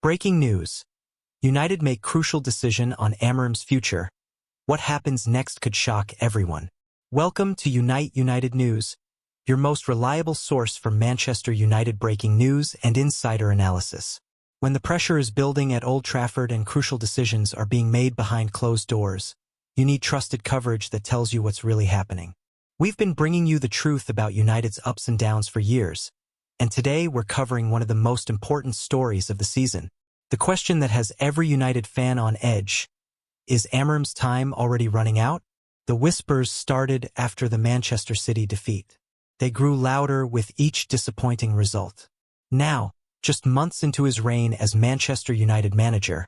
Breaking news. United make crucial decision on Amorim's future. What happens next could shock everyone. Welcome to United News, your most reliable source for Manchester United breaking news and insider analysis. When the pressure is building at Old Trafford and crucial decisions are being made behind closed doors, you need trusted coverage that tells you what's really happening. We've been bringing you the truth about United's ups and downs for years, and today we're covering one of the most important stories of the season. The question that has every United fan on edge: is Amorim's time already running out? The whispers started after the Manchester City defeat. They grew louder with each disappointing result. Now, just months into his reign as Manchester United manager,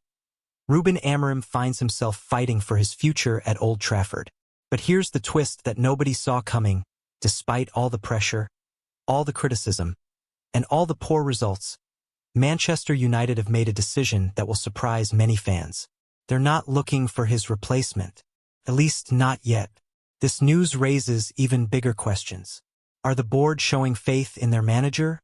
Ruben Amorim finds himself fighting for his future at Old Trafford. But here's the twist that nobody saw coming. Despite all the pressure, all the criticism, and all the poor results, Manchester United have made a decision that will surprise many fans. They're not looking for his replacement. At least not yet. This news raises even bigger questions. Are the board showing faith in their manager?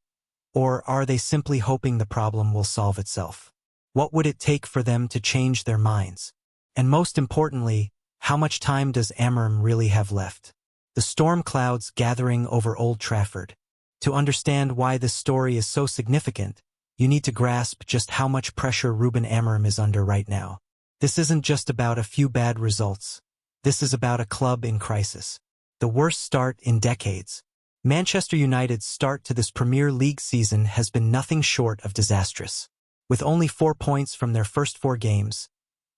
Or are they simply hoping the problem will solve itself? What would it take for them to change their minds? And most importantly, how much time does Amorim really have left? The storm clouds gathering over Old Trafford. To understand why this story is so significant, you need to grasp just how much pressure Ruben Amorim is under right now. This isn't just about a few bad results. This is about a club in crisis. The worst start in decades. Manchester United's start to this Premier League season has been nothing short of disastrous. With only 4 points from their first 4 games,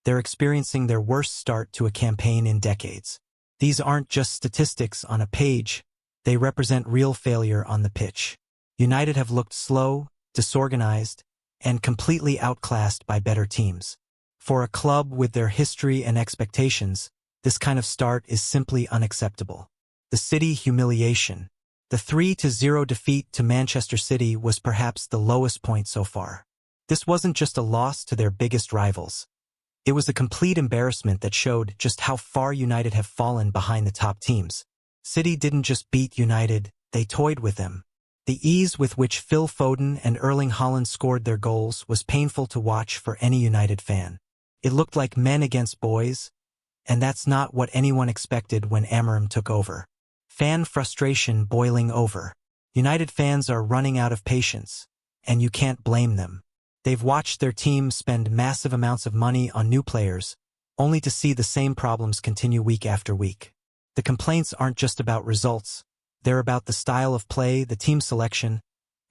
they're experiencing their worst start to a campaign in decades. These aren't just statistics on a page, they represent real failure on the pitch. United have looked slow, disorganized, and completely outclassed by better teams. For a club with their history and expectations, this kind of start is simply unacceptable. The City humiliation. The 3-0 defeat to Manchester City was perhaps the lowest point so far. This wasn't just a loss to their biggest rivals. It was a complete embarrassment that showed just how far United have fallen behind the top teams. City didn't just beat United, they toyed with them. The ease with which Phil Foden and Erling Haaland scored their goals was painful to watch for any United fan. It looked like men against boys, and that's not what anyone expected when Amorim took over. Fan frustration boiling over. United fans are running out of patience, and you can't blame them. They've watched their team spend massive amounts of money on new players, only to see the same problems continue week after week. The complaints aren't just about results. They're about the style of play, the team selection,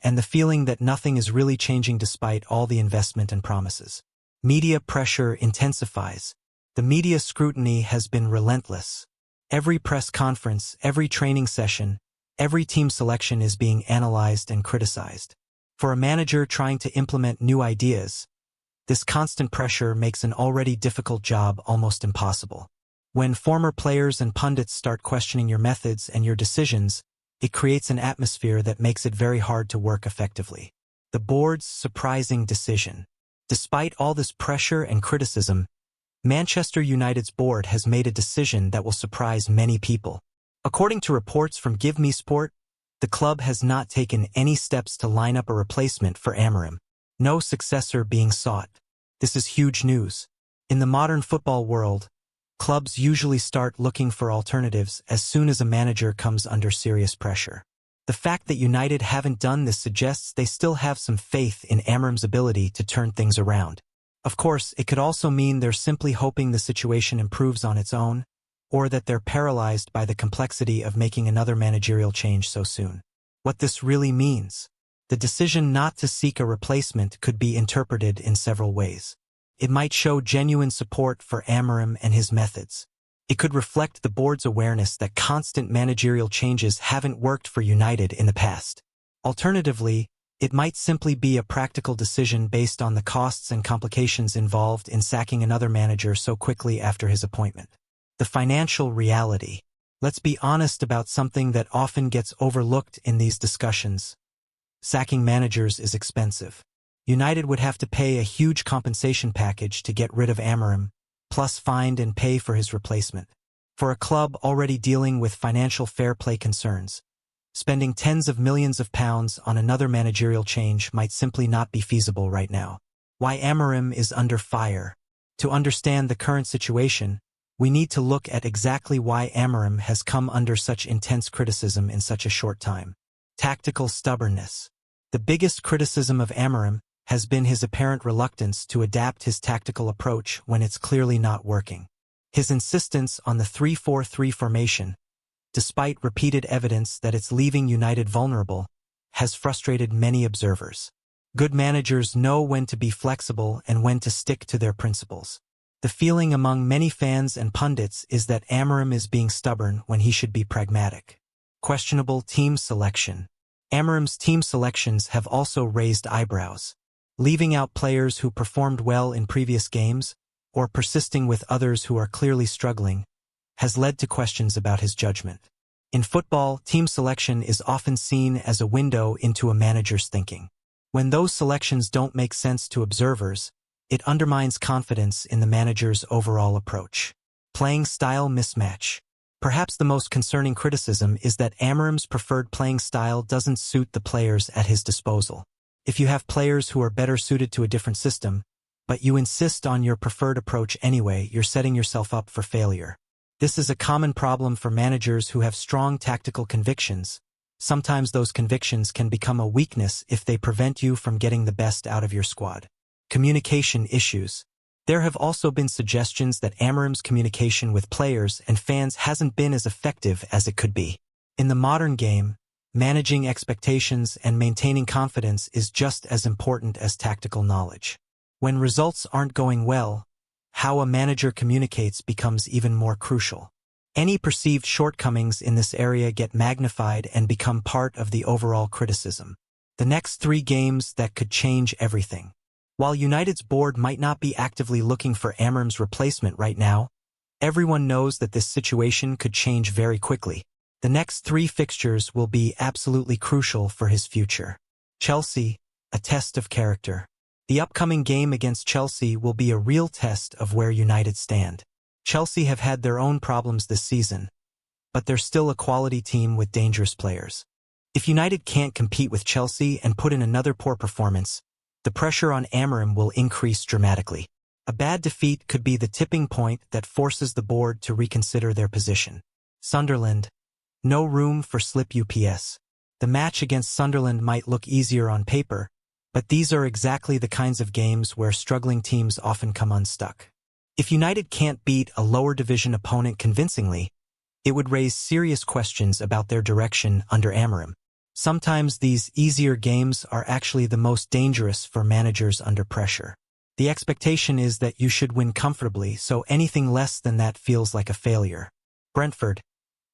and the feeling that nothing is really changing despite all the investment and promises. Media pressure intensifies. The media scrutiny has been relentless. Every press conference, every training session, every team selection is being analyzed and criticized. For a manager trying to implement new ideas, this constant pressure makes an already difficult job almost impossible. When former players and pundits start questioning your methods and your decisions, it creates an atmosphere that makes it very hard to work effectively. The board's surprising decision. Despite all this pressure and criticism, Manchester United's board has made a decision that will surprise many people. According to reports from Give Me Sport, the club has not taken any steps to line up a replacement for Amorim. No successor being sought. This is huge news. In the modern football world, clubs usually start looking for alternatives as soon as a manager comes under serious pressure. The fact that United haven't done this suggests they still have some faith in Amorim's ability to turn things around. Of course, it could also mean they're simply hoping the situation improves on its own, or that they're paralyzed by the complexity of making another managerial change so soon. What this really means: the decision not to seek a replacement could be interpreted in several ways. It might show genuine support for Amorim and his methods. It could reflect the board's awareness that constant managerial changes haven't worked for United in the past. Alternatively, it might simply be a practical decision based on the costs and complications involved in sacking another manager so quickly after his appointment. The financial reality. Let's be honest about something that often gets overlooked in these discussions. Sacking managers is expensive. United would have to pay a huge compensation package to get rid of Amorim, plus find and pay for his replacement. For a club already dealing with financial fair play concerns, spending tens of millions of pounds on another managerial change might simply not be feasible right now. Why Amorim is under fire. To understand the current situation, we need to look at exactly why Amorim has come under such intense criticism in such a short time. Tactical stubbornness. The biggest criticism of Amorim has been his apparent reluctance to adapt his tactical approach when it's clearly not working. His insistence on the 3-4-3 formation, despite repeated evidence that it's leaving United vulnerable, has frustrated many observers. Good managers know when to be flexible and when to stick to their principles. The feeling among many fans and pundits is that Amorim is being stubborn when he should be pragmatic. Questionable team selection. Amorim's team selections have also raised eyebrows. Leaving out players who performed well in previous games, or persisting with others who are clearly struggling, has led to questions about his judgment. In football, team selection is often seen as a window into a manager's thinking. When those selections don't make sense to observers, it undermines confidence in the manager's overall approach. Playing style mismatch. Perhaps the most concerning criticism is that Amorim's preferred playing style doesn't suit the players at his disposal. If you have players who are better suited to a different system, but you insist on your preferred approach anyway, you're setting yourself up for failure. This is a common problem for managers who have strong tactical convictions. Sometimes those convictions can become a weakness if they prevent you from getting the best out of your squad. Communication issues. There have also been suggestions that Amorim's communication with players and fans hasn't been as effective as it could be. In the modern game, managing expectations and maintaining confidence is just as important as tactical knowledge. When results aren't going well, how a manager communicates becomes even more crucial. Any perceived shortcomings in this area get magnified and become part of the overall criticism. The next 3 games that could change everything. While United's board might not be actively looking for Amorim's replacement right now, everyone knows that this situation could change very quickly. The next 3 fixtures will be absolutely crucial for his future. Chelsea, a test of character. The upcoming game against Chelsea will be a real test of where United stand. Chelsea have had their own problems this season, but they're still a quality team with dangerous players. If United can't compete with Chelsea and put in another poor performance, the pressure on Amorim will increase dramatically. A bad defeat could be the tipping point that forces the board to reconsider their position. Sunderland. No room for slip UPS. The match against Sunderland might look easier on paper, but these are exactly the kinds of games where struggling teams often come unstuck. If United can't beat a lower division opponent convincingly, it would raise serious questions about their direction under Amorim. Sometimes these easier games are actually the most dangerous for managers under pressure. The expectation is that you should win comfortably, so anything less than that feels like a failure. Brentford.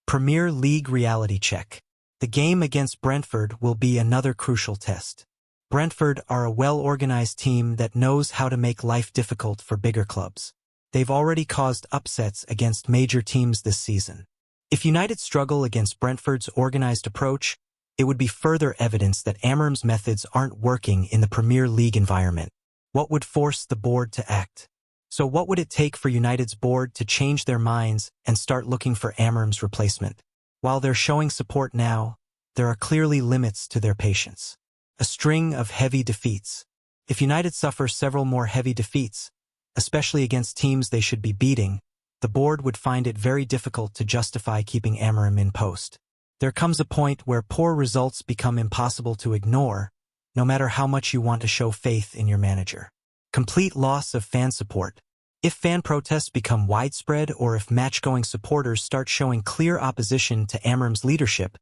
Premier League reality check. The game against Brentford will be another crucial test. Brentford are a well-organized team that knows how to make life difficult for bigger clubs. They've already caused upsets against major teams this season. If United struggle against Brentford's organized approach, it would be further evidence that Amorim's methods aren't working in the Premier League environment. What would force the board to act? So what would it take for United's board to change their minds and start looking for Amorim's replacement? While they're showing support now, there are clearly limits to their patience. A string of heavy defeats. If United suffer several more heavy defeats, especially against teams they should be beating, the board would find it very difficult to justify keeping Amorim in post. There comes a point where poor results become impossible to ignore, no matter how much you want to show faith in your manager. Complete loss of fan support. If fan protests become widespread or if match-going supporters start showing clear opposition to Amorim's leadership,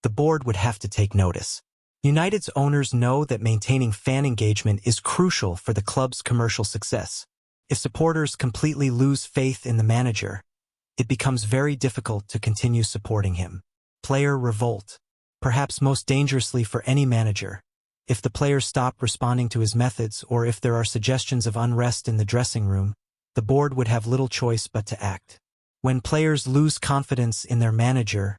the board would have to take notice. United's owners know that maintaining fan engagement is crucial for the club's commercial success. If supporters completely lose faith in the manager, it becomes very difficult to continue supporting him. Player revolt. Perhaps most dangerously for any manager. If the players stop responding to his methods or if there are suggestions of unrest in the dressing room, the board would have little choice but to act. When players lose confidence in their manager,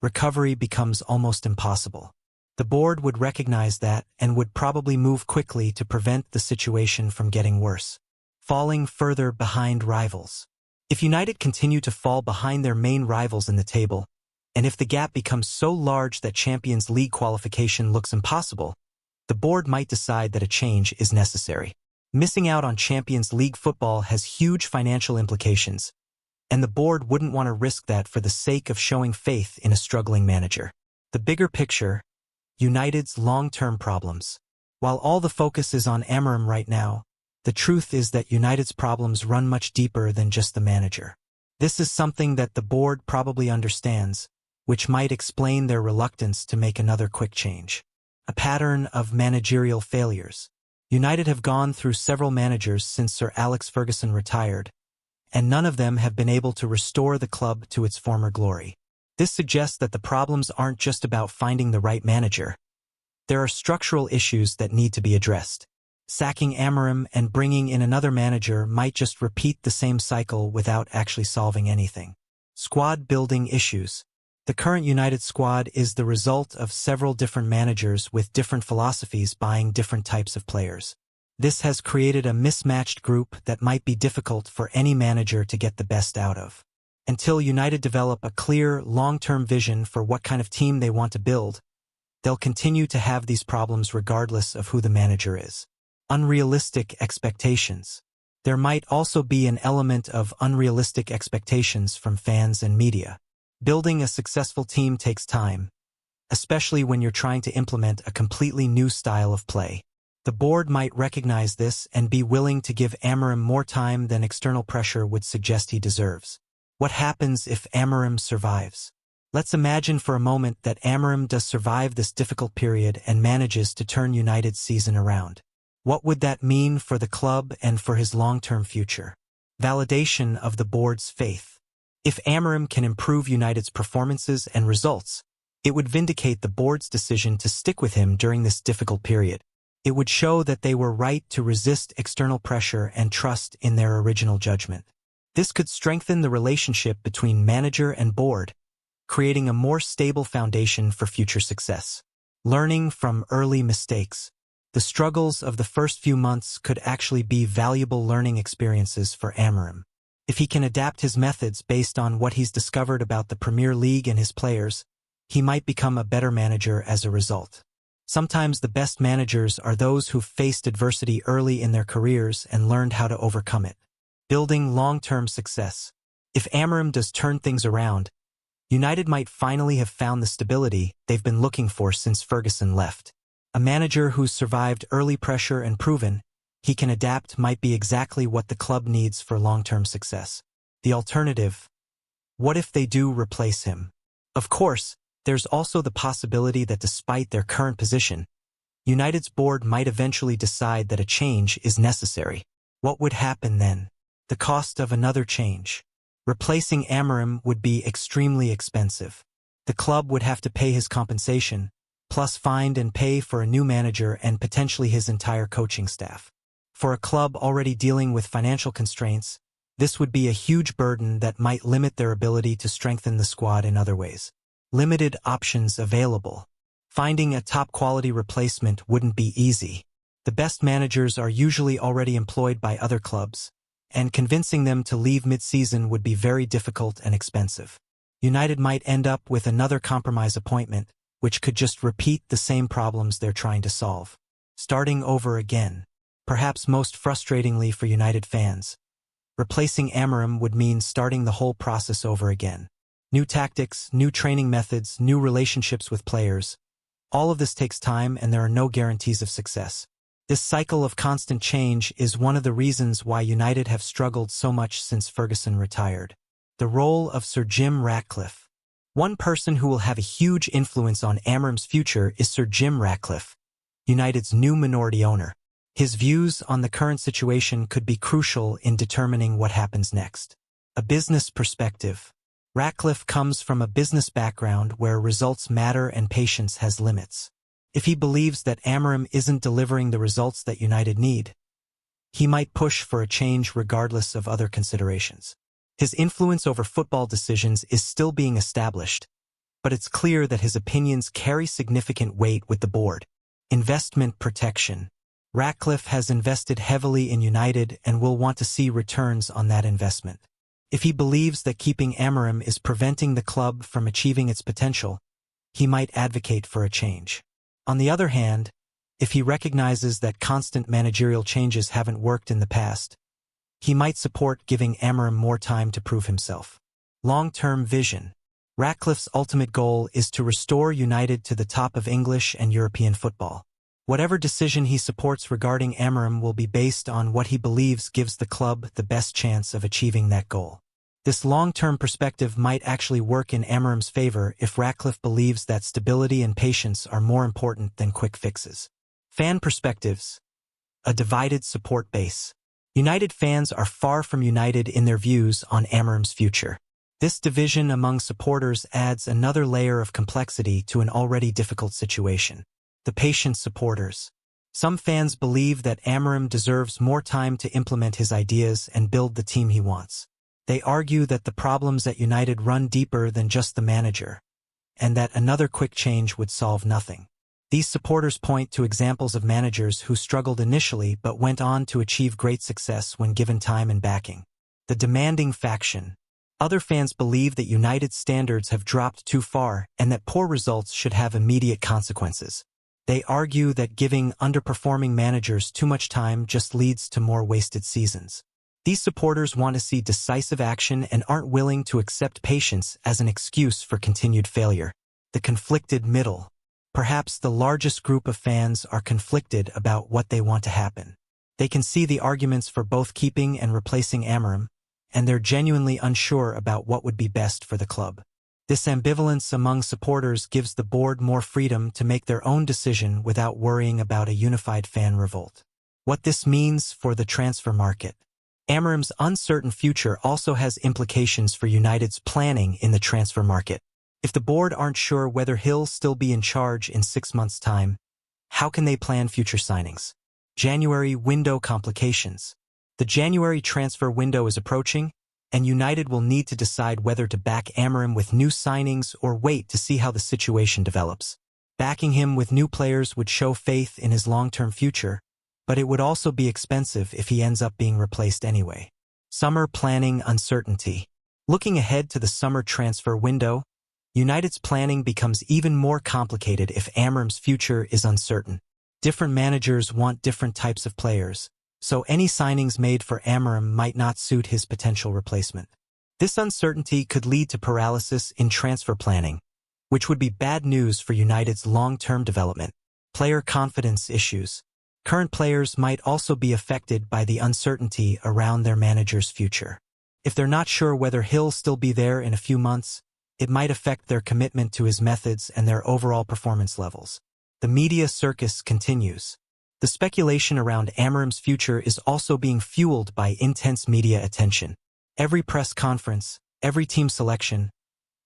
recovery becomes almost impossible. The board would recognize that and would probably move quickly to prevent the situation from getting worse. Falling further behind rivals. If United continue to fall behind their main rivals in the table, and if the gap becomes so large that Champions League qualification looks impossible, the board might decide that a change is necessary. Missing out on Champions League football has huge financial implications, and the board wouldn't want to risk that for the sake of showing faith in a struggling manager. The bigger picture, United's long-term problems. While all the focus is on Amorim right now, the truth is that United's problems run much deeper than just the manager. This is something that the board probably understands, which might explain their reluctance to make another quick change. A pattern of managerial failures. United have gone through several managers since Sir Alex Ferguson retired, and none of them have been able to restore the club to its former glory. This suggests that the problems aren't just about finding the right manager. There are structural issues that need to be addressed. Sacking Amorim and bringing in another manager might just repeat the same cycle without actually solving anything. Squad building issues. The current United squad is the result of several different managers with different philosophies buying different types of players. This has created a mismatched group that might be difficult for any manager to get the best out of. Until United develop a clear, long-term vision for what kind of team they want to build, they'll continue to have these problems regardless of who the manager is. Unrealistic expectations. There might also be an element of unrealistic expectations from fans and media. Building a successful team takes time, especially when you're trying to implement a completely new style of play. The board might recognize this and be willing to give Amorim more time than external pressure would suggest he deserves. What happens if Amorim survives? Let's imagine for a moment that Amorim does survive this difficult period and manages to turn United's season around. What would that mean for the club and for his long-term future? Validation of the board's faith. If Amorim can improve United's performances and results, it would vindicate the board's decision to stick with him during this difficult period. It would show that they were right to resist external pressure and trust in their original judgment. This could strengthen the relationship between manager and board, creating a more stable foundation for future success. Learning from early mistakes. The struggles of the first few months could actually be valuable learning experiences for Amorim. If he can adapt his methods based on what he's discovered about the Premier League and his players, he might become a better manager as a result. Sometimes the best managers are those who've faced adversity early in their careers and learned how to overcome it. Building long-term success. If Amorim does turn things around, United might finally have found the stability they've been looking for since Ferguson left. A manager who's survived early pressure and proven he can adapt might be exactly what the club needs for long-term success. The alternative: what if they do replace him? Of course, there's also the possibility that despite their current position, United's board might eventually decide that a change is necessary. What would happen then? The cost of another change. Replacing Amorim would be extremely expensive. The club would have to pay his compensation, plus find and pay for a new manager and potentially his entire coaching staff. For a club already dealing with financial constraints, this would be a huge burden that might limit their ability to strengthen the squad in other ways. Limited options available. Finding a top-quality replacement wouldn't be easy. The best managers are usually already employed by other clubs, and convincing them to leave mid-season would be very difficult and expensive. United might end up with another compromise appointment, which could just repeat the same problems they're trying to solve. Starting over again. Perhaps most frustratingly for United fans, replacing Amorim would mean starting the whole process over again. New tactics, new training methods, new relationships with players. All of this takes time and there are no guarantees of success. This cycle of constant change is one of the reasons why United have struggled so much since Ferguson retired. The role of Sir Jim Ratcliffe. One person who will have a huge influence on Amorim's future is Sir Jim Ratcliffe, United's new minority owner. His views on the current situation could be crucial in determining what happens next. A business perspective. Ratcliffe comes from a business background where results matter and patience has limits. If he believes that Amorim isn't delivering the results that United need, he might push for a change regardless of other considerations. His influence over football decisions is still being established, but it's clear that his opinions carry significant weight with the board. Investment protection. Ratcliffe has invested heavily in United and will want to see returns on that investment. If he believes that keeping Amorim is preventing the club from achieving its potential, he might advocate for a change. On the other hand, If he recognizes that constant managerial changes haven't worked in the past, he might support giving Amorim more time to prove himself. Long-term vision. Ratcliffe's ultimate goal is to restore United to the top of English and European football. Whatever decision he supports regarding Amorim will be based on what he believes gives the club the best chance of achieving that goal. This long-term perspective might actually work in Amorim's favor if Ratcliffe believes that stability and patience are more important than quick fixes. Fan perspectives. A divided support base. United fans are far from united in their views on Amorim's future. This division among supporters adds another layer of complexity to an already difficult situation. The patient supporters. Some fans believe that Amorim deserves more time to implement his ideas and build the team he wants. They argue that the problems at United run deeper than just the manager, and that another quick change would solve nothing. These supporters point to examples of managers who struggled initially but went on to achieve great success when given time and backing. The demanding faction. Other fans believe that United's standards have dropped too far and that poor results should have immediate consequences. They argue that giving underperforming managers too much time just leads to more wasted seasons. These supporters want to see decisive action and aren't willing to accept patience as an excuse for continued failure. The conflicted middle. Perhaps the largest group of fans are conflicted about what they want to happen. They can see the arguments for both keeping and replacing Amorim, and they're genuinely unsure about what would be best for the club. This ambivalence among supporters gives the board more freedom to make their own decision without worrying about a unified fan revolt. What this means for the transfer market. Amorim's uncertain future also has implications for United's planning in the transfer market. If the board aren't sure whether he'll still be in charge in 6 months' time, how can they plan future signings? January window complications. The January transfer window is approaching, and United will need to decide whether to back Amorim with new signings or wait to see how the situation develops. Backing him with new players would show faith in his long-term future, but it would also be expensive if he ends up being replaced anyway. Summer planning uncertainty. Looking ahead to the summer transfer window, United's planning becomes even more complicated if Amorim's future is uncertain. Different managers want different types of players, so any signings made for Amorim might not suit his potential replacement. This uncertainty could lead to paralysis in transfer planning, which would be bad news for United's long-term development. Player confidence issues. Current players might also be affected by the uncertainty around their manager's future. If they're not sure whether he'll still be there in a few months, it might affect their commitment to his methods and their overall performance levels. The media circus continues. The speculation around Amorim's future is also being fueled by intense media attention. Every press conference, every team selection,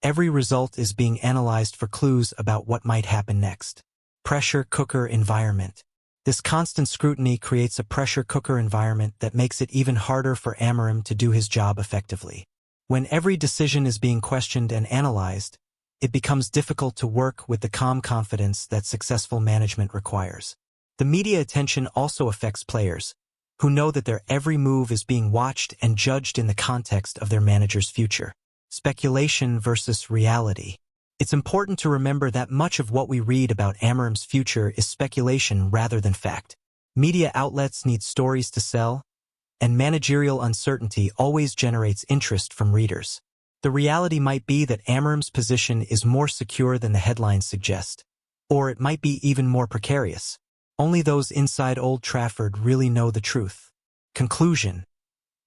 every result is being analyzed for clues about what might happen next. Pressure cooker environment. This constant scrutiny creates a pressure cooker environment that makes it even harder for Amorim to do his job effectively. When every decision is being questioned and analyzed, it becomes difficult to work with the calm confidence that successful management requires. The media attention also affects players, who know that their every move is being watched and judged in the context of their manager's future. Speculation versus reality. It's important to remember that much of what we read about Amorim's future is speculation rather than fact. Media outlets need stories to sell, and managerial uncertainty always generates interest from readers. The reality might be that Amorim's position is more secure than the headlines suggest, or it might be even more precarious. Only those inside Old Trafford really know the truth. Conclusion.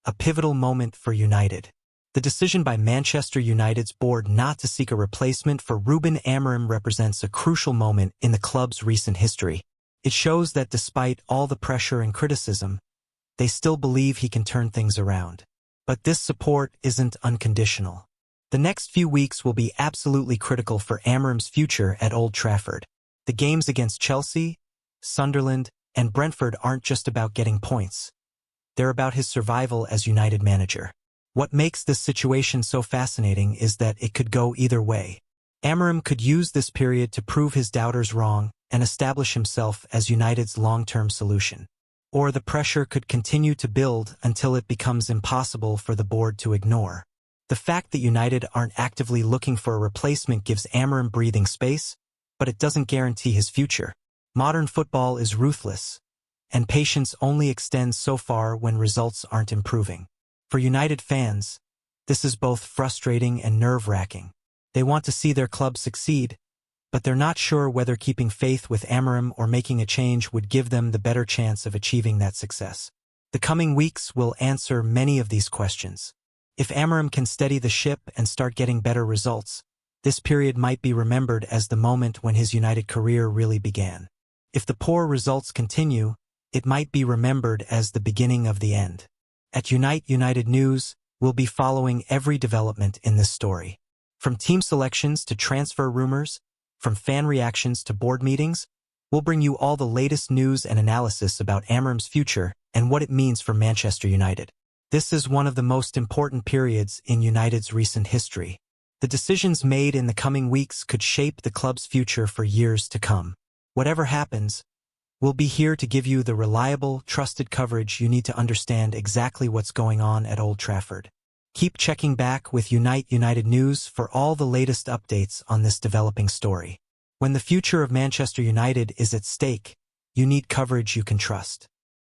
A pivotal moment for United. The decision by Manchester United's board not to seek a replacement for Ruben Amorim represents a crucial moment in the club's recent history. It shows that despite all the pressure and criticism, they still believe he can turn things around. But this support isn't unconditional. The next few weeks will be absolutely critical for Amorim's future at Old Trafford. The games against Chelsea, Sunderland, and Brentford aren't just about getting points. They're about his survival as United manager. What makes this situation so fascinating is that it could go either way. Amorim could use this period to prove his doubters wrong and establish himself as United's long-term solution. Or the pressure could continue to build until it becomes impossible for the board to ignore. The fact that United aren't actively looking for a replacement gives Amorim breathing space, but it doesn't guarantee his future. Modern football is ruthless, and patience only extends so far when results aren't improving. For United fans, this is both frustrating and nerve-wracking. They want to see their club succeed, but they're not sure whether keeping faith with Amorim or making a change would give them the better chance of achieving that success. The coming weeks will answer many of these questions. If Amorim can steady the ship and start getting better results, this period might be remembered as the moment when his United career really began. If the poor results continue, it might be remembered as the beginning of the end. At Unite United News, we'll be following every development in this story. From team selections to transfer rumors, from fan reactions to board meetings, we'll bring you all the latest news and analysis about Amorim's future and what it means for Manchester United. This is one of the most important periods in United's recent history. The decisions made in the coming weeks could shape the club's future for years to come. Whatever happens, we'll be here to give you the reliable, trusted coverage you need to understand exactly what's going on at Old Trafford. Keep checking back with Unite United News for all the latest updates on this developing story. When the future of Manchester United is at stake, you need coverage you can trust.